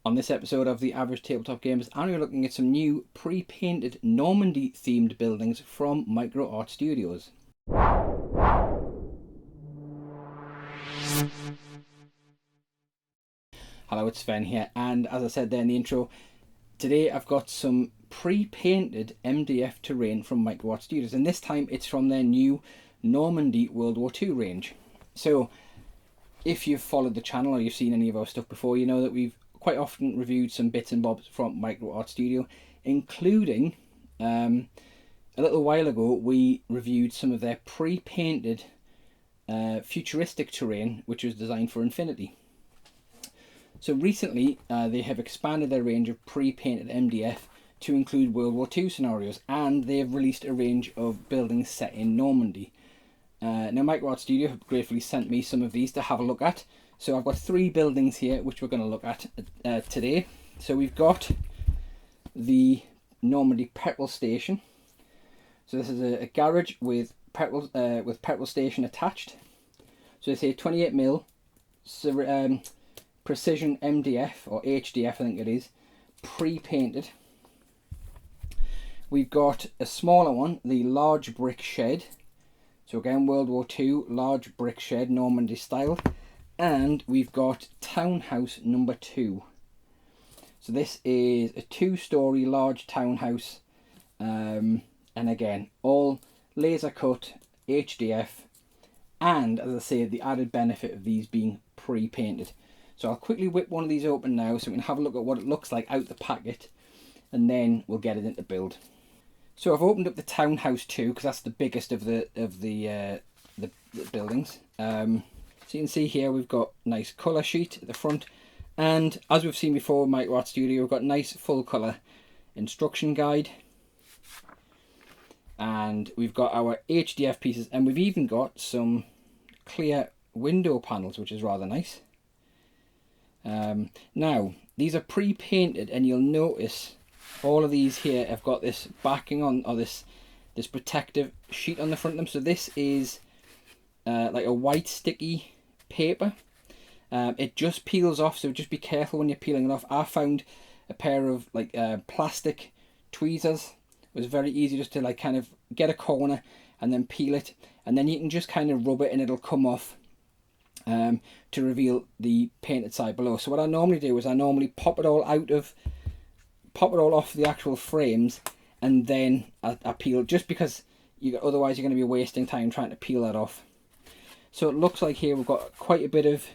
On this episode of the Average Tabletop Gamers, I'm looking at some new pre-painted Normandy themed buildings from Micro Art Studios. Hello, it's Sven here, and as I said there in the intro, today I've got some pre-painted MDF terrain from Micro Art Studios, and this time it's from their new Normandy World War II range. So if you've followed the channel or you've seen any of our stuff before, you know that we've quite often reviewed some bits and bobs from Micro Art Studio, including a little while ago we reviewed some of their pre-painted futuristic terrain which was designed for Infinity. So recently they have expanded their range of pre-painted MDF to include World War II scenarios, and they have released a range of buildings set in Normandy. Now Micro Art Studio have gratefully sent me some of these to have a look at. So I've got 3 buildings here which we're going to look at today. So we've got the Normandy petrol station. So this is a garage with petrol station attached. So it's a 28mm precision MDF or HDF, I think it is, pre-painted. We've got a smaller one, the large brick shed. So again, World War II, large brick shed, Normandy style. And we've got townhouse number 2. So this is a 2-story large townhouse, and again all laser cut HDF, and as I say, the added benefit of these being pre-painted. So I'll quickly whip one of these open now so we can have a look at what it looks like out the packet, and then we'll get it into build. So I've opened up the townhouse 2 because that's the biggest of the buildings. So you can see here we've got nice colour sheet at the front, and as we've seen before in Micro Art Studio, we've got nice full colour instruction guide, and we've got our HDF pieces, and we've even got some clear window panels, which is rather nice. Now these are pre-painted, and you'll notice all of these here have got this backing on, or this protective sheet on the front of them. So this is like a white sticky paper. It just peels off, so just be careful when you're peeling it off. I found a pair of like plastic tweezers. It was very easy just to like kind of get a corner and then peel it, and then you can just kind of rub it and it'll come off to reveal the painted side below. So what I normally do is I normally pop it all off the actual frames, and then I peel, just because otherwise you're going to be wasting time trying to peel that off. So it looks like here we've got quite a bit of,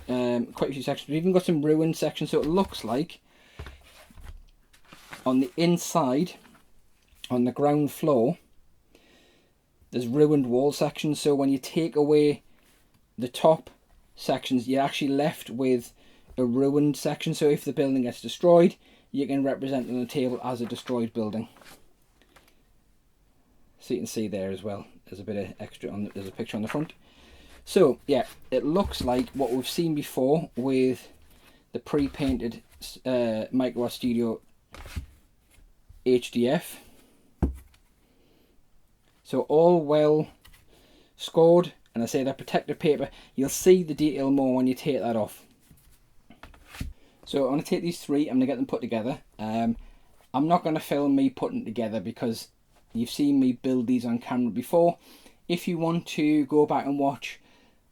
quite a few sections. We've even got some ruined sections. So it looks like on the inside, on the ground floor, there's ruined wall sections. So when you take away the top sections, you're actually left with a ruined section. So if the building gets destroyed, you can represent it on the table as a destroyed building. So you can see there as well, there's a bit of extra on there's a picture on the front. So yeah, it looks like what we've seen before with the pre-painted Micro Art Studio HDF. So all well scored, and I say that protective paper, you'll see the detail more when you take that off. So I'm going to take these 3, I'm going to get them put together. I'm not going to film me putting together because you've seen me build these on camera before. If you want to go back and watch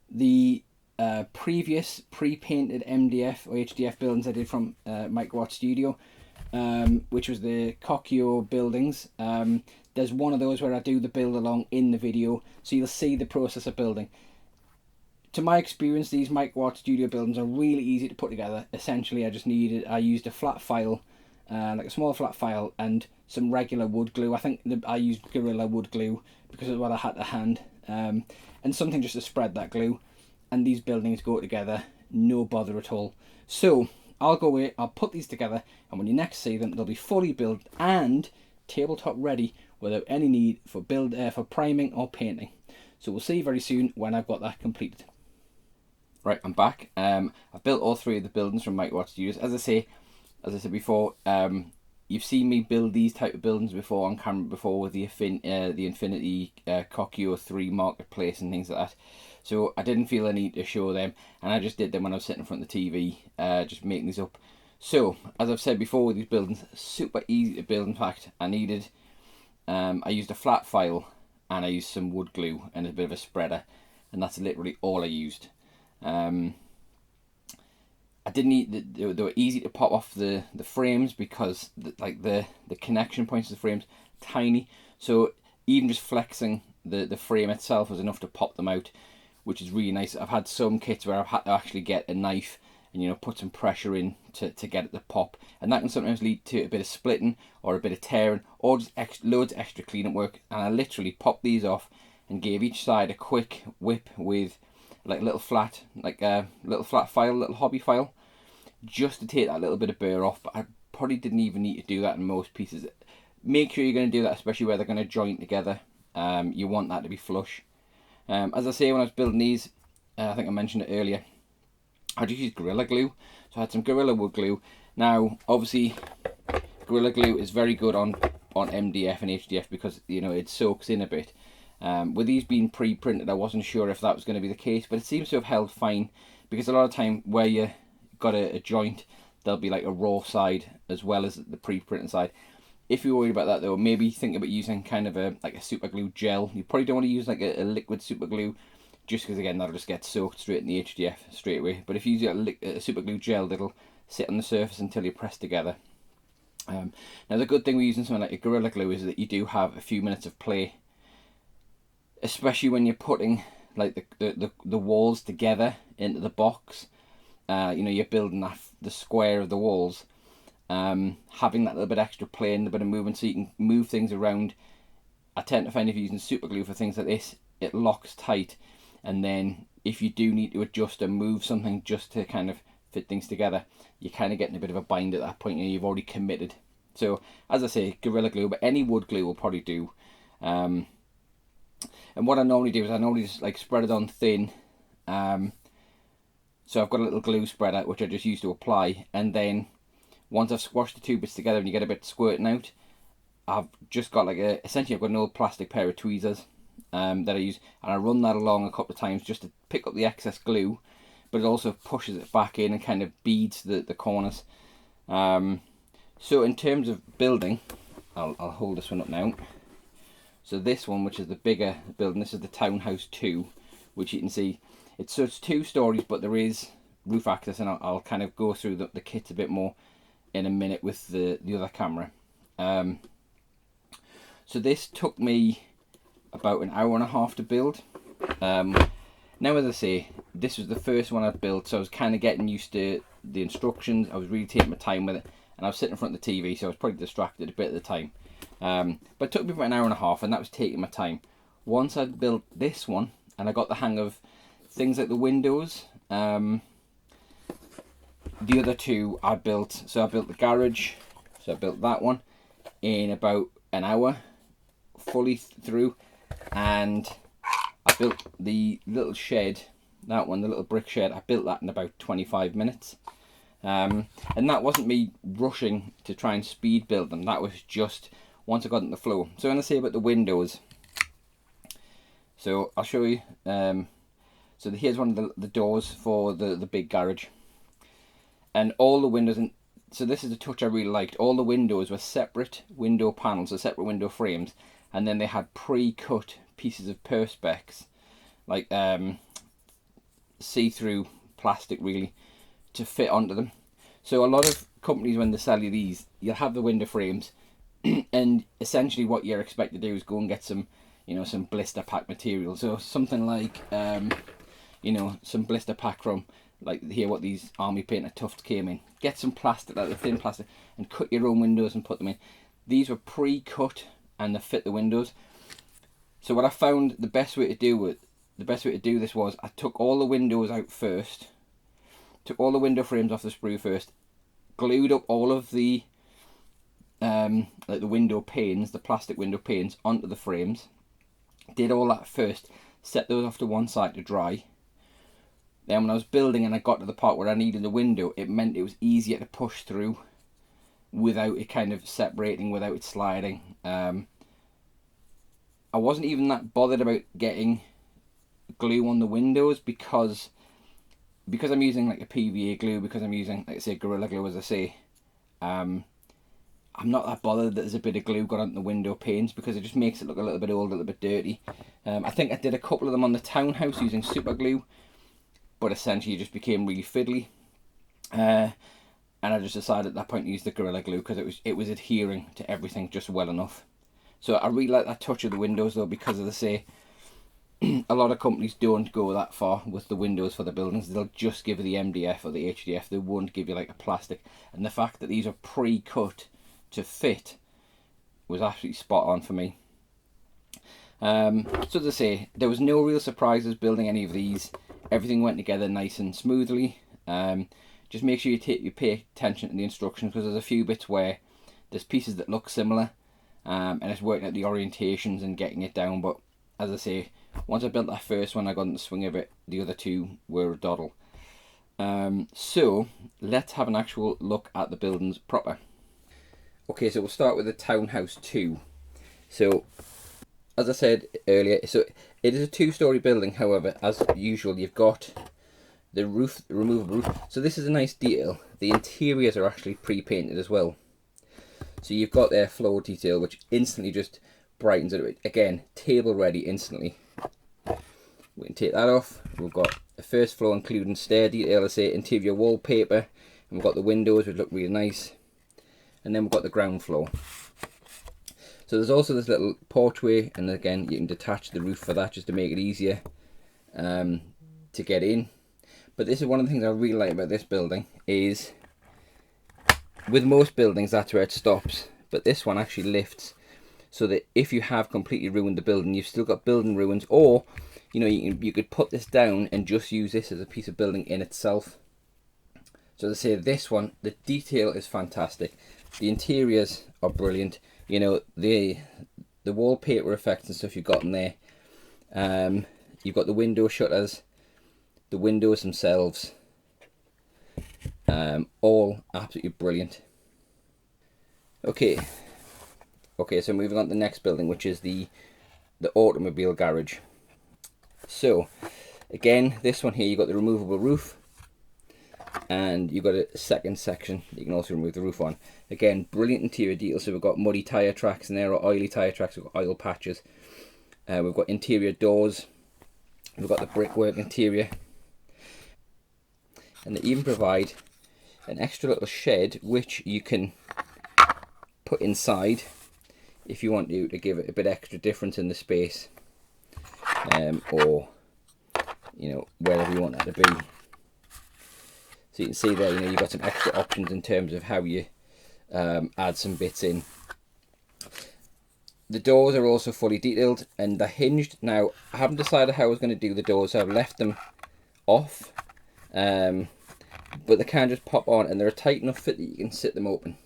the previous pre-painted MDF or HDF buildings I did from Micro Art Studio, which was the Kokyo buildings, there's one of those where I do the build along in the video, so you'll see the process of building. To my experience, these Micro Art Studio buildings are really easy to put together. Essentially, I used a flat file, like a small flat file, and some regular wood glue. I think I used Gorilla wood glue because of what I had to hand, and something just to spread that glue. And these buildings go together, no bother at all. So I'll go away, I'll put these together, and when you next see them, they'll be fully built and tabletop ready without any need for priming or painting. So we'll see you very soon when I've got that completed. Right, I'm back. I've built all 3 of the buildings from Micro Art Studios. As I said before, you've seen me build these type of buildings before on camera before with the Infinity Kokyo 3 marketplace and things like that. So I didn't feel a need to show them, and I just did them when I was sitting in front of the TV, just making these up. So, as I've said before with these buildings, super easy to build. In fact, I used a flat file, and I used some wood glue and a bit of a spreader, and that's literally all I used. I didn't need, they were easy to pop off the frames because the connection points to the frames tiny, so even just flexing the frame itself was enough to pop them out, which is really nice. I've had some kits where I've had to actually get a knife and put some pressure in to get it to pop, and that can sometimes lead to a bit of splitting or a bit of tearing or just loads of extra cleanup work. And I literally popped these off and gave each side a quick whip with like a little flat file, little hobby file, just to take that little bit of burr off. But I probably didn't even need to do that in most pieces. Make sure you're going to do that, especially where they're going to join together. You want that to be flush. As I say, when I was building these, I think I mentioned it earlier, I just used Gorilla Glue. So I had some Gorilla Wood Glue. Now, obviously, Gorilla Glue is very good on MDF and HDF because, it soaks in a bit. With these being pre-printed, I wasn't sure if that was going to be the case, but it seems to have held fine, because a lot of time where you got a joint, there'll be like a raw side as well as the pre-printed side. If you're worried about that though, maybe think about using kind of a super glue gel. You probably don't want to use like a liquid super glue, just because again that'll just get soaked straight in the HDF straight away. But if you use a super glue gel, that'll sit on the surface until you press together. Now the good thing with using something like a Gorilla Glue is that you do have a few minutes of play, especially when you're putting like the walls together into the box. You're building the square of the walls. Having that little bit extra play and a bit of movement so you can move things around. I tend to find if you're using super glue for things like this, it locks tight, and then if you do need to adjust or move something just to kind of fit things together, you're kind of getting a bit of a bind at that point, and you've already committed. So as I say, Gorilla Glue, but any wood glue will probably do. And what I normally do is I normally just like spread it on thin. So I've got a little glue spreader which I just use to apply, and then once I've squashed the two bits together and you get a bit squirting out, I've just got essentially I've got an old plastic pair of tweezers that I use, and I run that along a couple of times just to pick up the excess glue, but it also pushes it back in and kind of beads the corners. So in terms of building, I'll hold this one up now. So this one, which is the bigger building, this is the Townhouse 2, which you can see, it's 2 stories, but there is roof access, and I'll kind of go through the kit a bit more in a minute with the other camera. So this took me about an hour and a half to build. Now as I say, this was the first one I've built, so I was kind of getting used to the instructions. I was really taking my time with it, and I was sitting in front of the TV, so I was probably distracted a bit at the time. But it took me about an hour and a half, and that was taking my time. Once I'd built this one and I got the hang of things like the windows, the other two I built. So I built the garage, so I built that one in about an hour fully through, and I built the little shed, that one, the little brick shed, I built that in about 25 minutes. And that wasn't me rushing to try and speed build them, that was just once I got in the flow. So when I say about the windows, so I'll show you. So here's one of the doors for the big garage, and all the windows, and so this is a touch I really liked, all the windows were separate window panels, so separate window frames, and then they had pre-cut pieces of perspex, like see-through plastic really, to fit onto them. So a lot of companies, when they sell you these, you'll have the window frames and essentially what you're expected to do is go and get some, some blister pack material. So something like some blister pack from, like here what these Army Painted Tufts came in. Get some plastic, like the thin plastic, and cut your own windows and put them in. These were pre-cut and they fit the windows. So what I found the best way to do this was I took all the windows out first, took all the window frames off the sprue first, glued up all of the like the window panes, the plastic window panes, onto the frames. Did all that first, set those off to one side to dry. Then when I was building and I got to the part where I needed the window, it meant it was easier to push through without it kind of separating, without it sliding. I wasn't even that bothered about getting glue on the windows because I'm using like a PVA glue, because I'm using, like I say, Gorilla Glue, as I say. I'm not that bothered that there's a bit of glue got onto the window panes, because it just makes it look a little bit old, a little bit dirty. I think I did a couple of them on the townhouse using super glue, but essentially it just became really fiddly. And I just decided at that point to use the Gorilla Glue because it was adhering to everything just well enough. So I really like that touch of the windows though, because as I say, a lot of companies don't go that far with the windows for the buildings. They'll just give you the MDF or the HDF. They won't give you like a plastic. And the fact that these are pre-cut to fit was absolutely spot on for me. So as I say, there was no real surprises building any of these. Everything went together nice and smoothly. Just make sure you pay attention to the instructions, because there's a few bits where there's pieces that look similar, and it's working out the orientations and getting it down. But as I say, once I built that first one, I got in the swing of it. The other two were a doddle. So let's have an actual look at the buildings proper. Okay, so we'll start with the Townhouse 2. So as I said earlier, so it is a 2-story building. However, as usual, you've got the roof, the removable roof. So this is a nice detail. The interiors are actually pre-painted as well. So you've got their floor detail, which instantly just brightens it. Again, table ready instantly. We can take that off. We've got the first floor including stair detail, I say, interior wallpaper, and we've got the windows, which look really nice. And then we've got the ground floor. So there's also this little porchway, and again you can detach the roof for that just to make it easier to get in. But this is one of the things I really like about this building, is with most buildings that's where it stops, but this one actually lifts, so that if you have completely ruined the building, you've still got building ruins, or you know, you could put this down and just use this as a piece of building in itself. So as I say, this one, the detail is fantastic. The interiors are brilliant. You know, the wallpaper effects and stuff you've got in there. You've got the window shutters, the windows themselves, all absolutely brilliant. Okay, so moving on to the next building, which is the automobile garage. So again, this one here, you've got the removable roof, and you've got a second section that you can also remove the roof on. Again, brilliant interior details. So we've got muddy tyre tracks in there, or oily tyre tracks. We've got oil patches. We've got interior doors. We've got the brickwork interior, and they even provide an extra little shed which you can put inside if you want to give it a bit extra difference in the space, or you know, wherever you want that to be. So you can see there, you know, you've got some extra options in terms of how you add some bits in. The doors are also fully detailed, and they're hinged. Now, I haven't decided how I was going to do the doors, so I've left them off. But they can just pop on, and they're a tight enough fit that you can sit them open.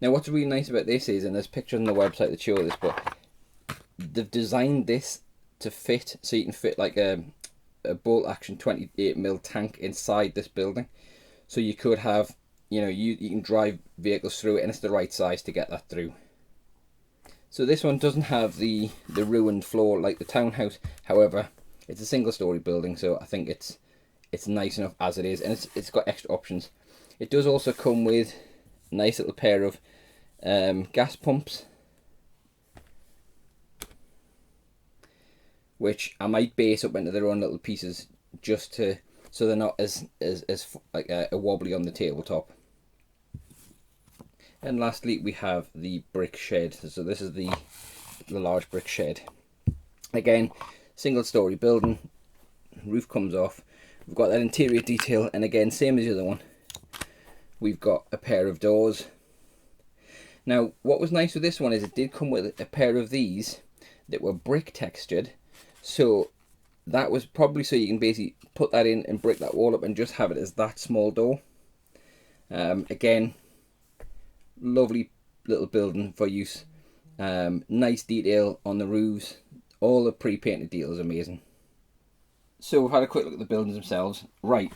Now, what's really nice about this is, and there's pictures on the website that show this, but they've designed this to fit, so you can fit like a bolt action 28mm tank inside this building. So you could have, you know, you can drive vehicles through it, and it's the right size to get that through. So this one doesn't have the ruined floor like the townhouse. However, it's a single-story building, so I think it's nice enough as it is, and it's got extra options. It does also come with a nice little pair of gas pumps, which I might base up into their own little pieces, just so they're not as like a wobbly on the tabletop. And lastly, we have the brick shed. So this is the large brick shed. Again, single-story building. Roof comes off. We've got that interior detail, and again, same as the other one, we've got a pair of doors. Now, what was nice with this one is it did come with a pair of these that were brick textured. So that was probably so you can basically put that in and brick that wall up and just have it as that small door. Again, lovely little building for use. Nice detail on the roofs. All the pre-painted detail is amazing. So we've had a quick look at the buildings themselves. Right,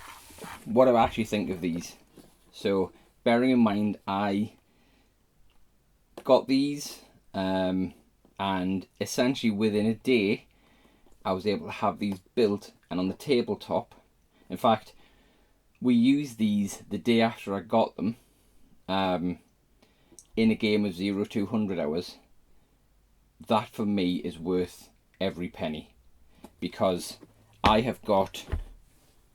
what do I actually think of these? So bearing in mind I got these and essentially within a day I was able to have these built, and on the tabletop, in fact, we used these the day after I got them, in a game of 0 to 100 hours. That for me is worth every penny, because I have got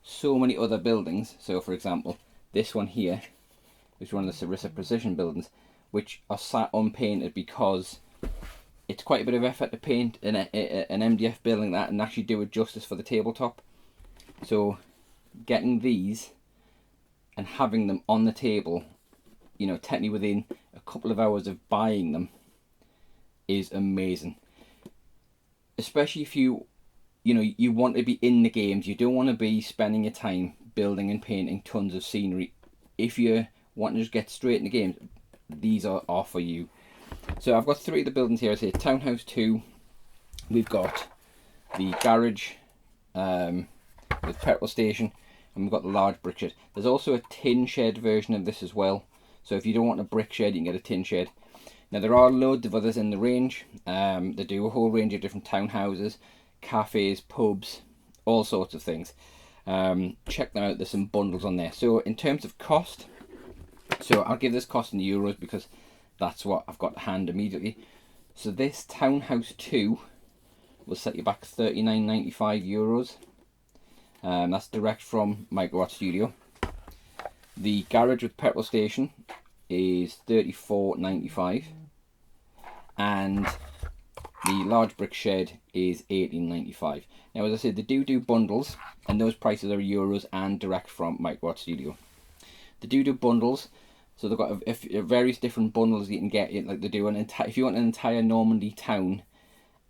so many other buildings. So for example, this one here is one of the Sarissa Precision buildings, which are sat unpainted because it's quite a bit of effort to paint an MDF building that and actually do it justice for the tabletop. So getting these and having them on the table, you know, technically within a couple of hours of buying them, is amazing. Especially if you know, you want to be in the games. You don't want to be spending your time building and painting tons of scenery. If you want to just get straight in the games, these are for you. So I've got 3 of the buildings here. I say Townhouse 2. We've got the garage with petrol station, and we've got the large brick shed. There's also a tin shed version of this as well. So if you don't want a brick shed, you can get a tin shed. Now there are loads of others in the range. They do a whole range of different townhouses, cafes, pubs, all sorts of things. Check them out. There's some bundles on there. So in terms of cost, so I'll give this cost in euros because that's what I've got to hand immediately. So this Townhouse 2 will set you back €39.95. That's direct from Micro Art Studio. The garage with petrol station is €34.95, and the large brick shed is €18.95. Now, as I said, they do bundles, and those prices are euros and direct from Micro Art Studio. They do bundles, so they've got various different bundles you can get. Like they do if you want an entire Normandy town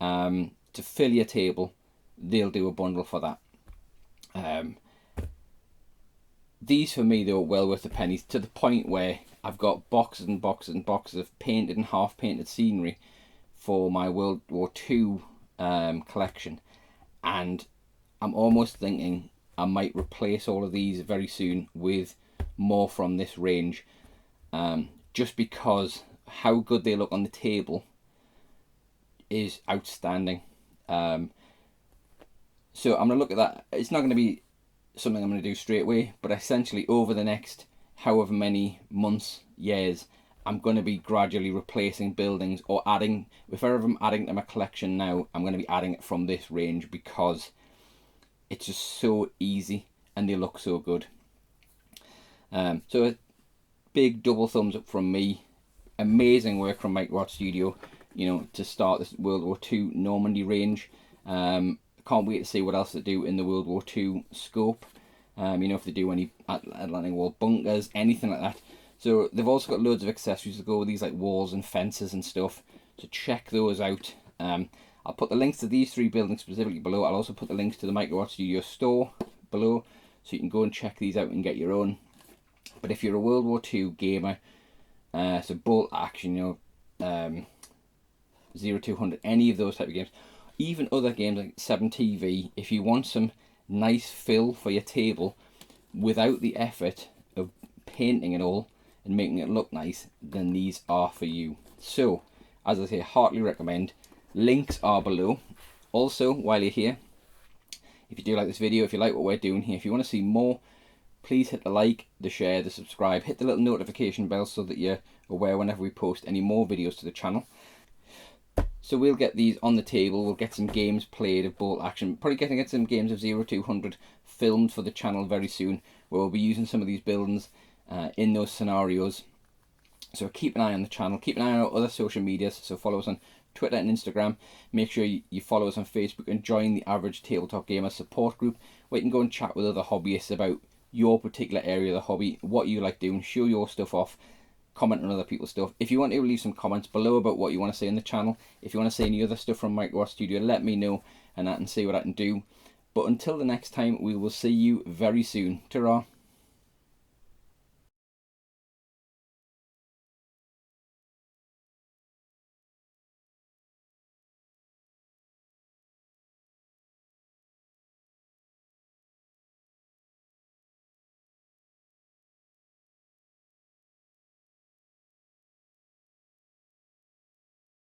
to fill your table, they'll do a bundle for that. These for me, though, well worth the pennies, to the point where I've got boxes and boxes and boxes of painted and half painted scenery for my World War II collection, and I'm almost thinking I might replace all of these very soon with more from this range, just because how good they look on the table is outstanding. So I'm going to look at that. It's not going to be something I'm going to do straight away, but essentially over the next however many months, years, I'm going to be gradually replacing buildings or adding, if ever I'm adding to my collection now, I'm going to be adding it from this range because it's just so easy and they look so good. So a big double thumbs up from me. Amazing work from Micro Art Studio, you know, to start this World War II Normandy range. Can't wait to see what else they do in the World War II scope. You know, if they do any Atlantic wall bunkers, anything like that. So they've also got loads of accessories to go with these, like walls and fences and stuff. So check those out. I'll put the links to these 3 buildings specifically below. I'll also put the links to the Micro Art Studio store below, so you can go and check these out and get your own. But if you're a World War II gamer, so bolt action, you know, 0 to 100, any of those type of games, even other games like 7TV, if you want some nice fill for your table without the effort of painting it all and making it look nice, then these are for you. So, as I say, heartily recommend. Links are below. Also, while you're here, if you do like this video, if you like what we're doing here, if you want to see more, please hit the like, the share, the subscribe, hit the little notification bell so that you're aware whenever we post any more videos to the channel. So we'll get these on the table, we'll get some games played of bolt action, probably get some games of 0 to 100 filmed for the channel very soon, where we'll be using some of these buildings in those scenarios. So keep an eye on the channel, keep an eye on our other social medias, so follow us on Twitter and Instagram. Make sure you follow us on Facebook and join the Average Tabletop Gamer support group, where you can go and chat with other hobbyists about your particular area of the hobby, what you like doing, show your stuff off, comment on other people's stuff. If you want to leave some comments below about what you want to say in the channel, if you want to say any other stuff from Micro Art Studio, let me know and I can see what I can do. But until the next time, we will see you very soon. Ta-ra!